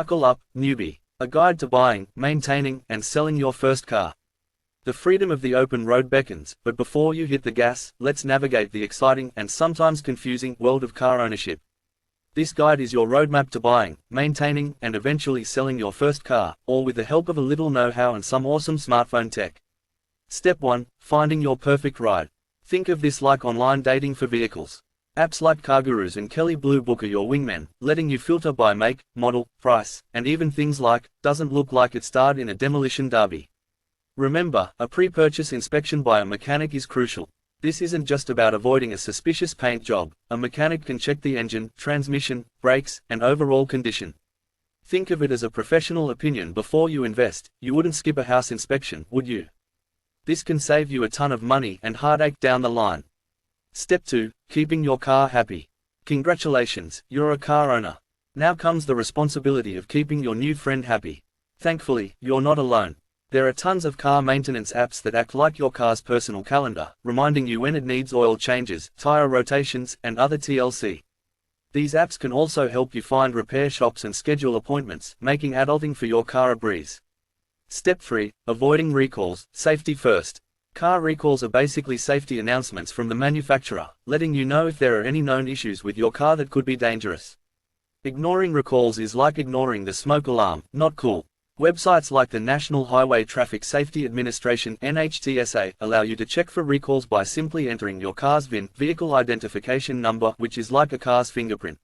Buckle up, newbie. A guide to buying, maintaining, and selling your first car. The freedom of the open road beckons, but before you hit the gas, let's navigate the exciting and sometimes confusing world of car ownership. This guide is your roadmap to buying, maintaining, and eventually selling your first car, all with the help of a little know-how and some awesome smartphone tech. Step 1. Finding your perfect ride. Think of this like online dating for vehicles. Apps like CarGurus and Kelley Blue Book are your wingmen, letting you filter by make, model, price, and even things like, doesn't look like it starred in a demolition derby. Remember, a pre-purchase inspection by a mechanic is crucial. This isn't just about avoiding a suspicious paint job. A mechanic can check the engine, transmission, brakes, and overall condition. Think of it as a professional opinion before you invest. You wouldn't skip a house inspection, would you? This can save you a ton of money and heartache down the line. Step 2. Keeping your car happy. Congratulations, you're a car owner. Now comes the responsibility of keeping your new friend happy. Thankfully, you're not alone. There are tons of car maintenance apps that act like your car's personal calendar, reminding you when it needs oil changes, tire rotations, and other TLC. These apps can also help you find repair shops and schedule appointments, making adulting for your car a breeze. Step 3. Avoiding recalls. Safety first. Car recalls are basically safety announcements from the manufacturer, letting you know if there are any known issues with your car that could be dangerous. Ignoring recalls is like ignoring the smoke alarm, not cool. Websites like the National Highway Traffic Safety Administration (NHTSA) allow you to check for recalls by simply entering your car's VIN, vehicle identification number, which is like a car's fingerprint.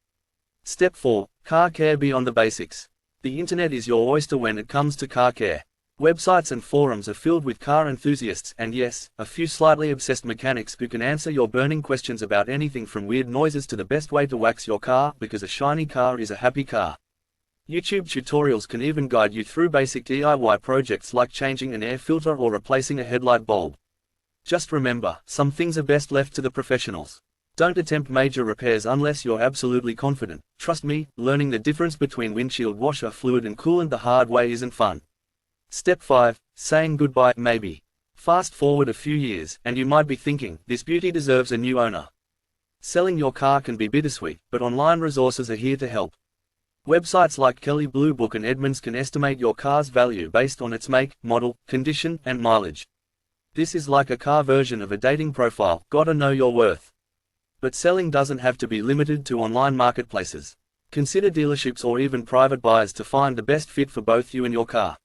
Step 4. Car care beyond the basics. The internet is your oyster when it comes to car care. Websites and forums are filled with car enthusiasts and yes, a few slightly obsessed mechanics who can answer your burning questions about anything from weird noises to the best way to wax your car, because a shiny car is a happy car. YouTube tutorials can even guide you through basic DIY projects like changing an air filter or replacing a headlight bulb. Just remember, some things are best left to the professionals. Don't attempt major repairs unless you're absolutely confident. Trust me, learning the difference between windshield washer fluid and coolant the hard way isn't fun. Step 5. Saying goodbye, maybe. Fast forward a few years, and you might be thinking, this beauty deserves a new owner. Selling your car can be bittersweet, but online resources are here to help. Websites like Kelley Blue Book and Edmunds can estimate your car's value based on its make, model, condition, and mileage. This is like a car version of a dating profile. Gotta know your worth. But selling doesn't have to be limited to online marketplaces. Consider dealerships or even private buyers to find the best fit for both you and your car.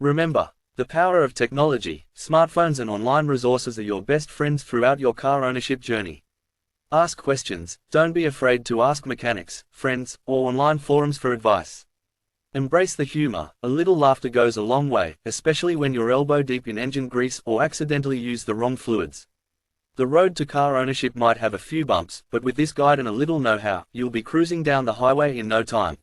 Remember, the power of technology, smartphones and online resources are your best friends throughout your car ownership journey. Ask questions, don't be afraid to ask mechanics, friends, or online forums for advice. Embrace the humor, a little laughter goes a long way, especially when you're elbow deep in engine grease or accidentally use the wrong fluids. The road to car ownership might have a few bumps, but with this guide and a little know-how, you'll be cruising down the highway in no time.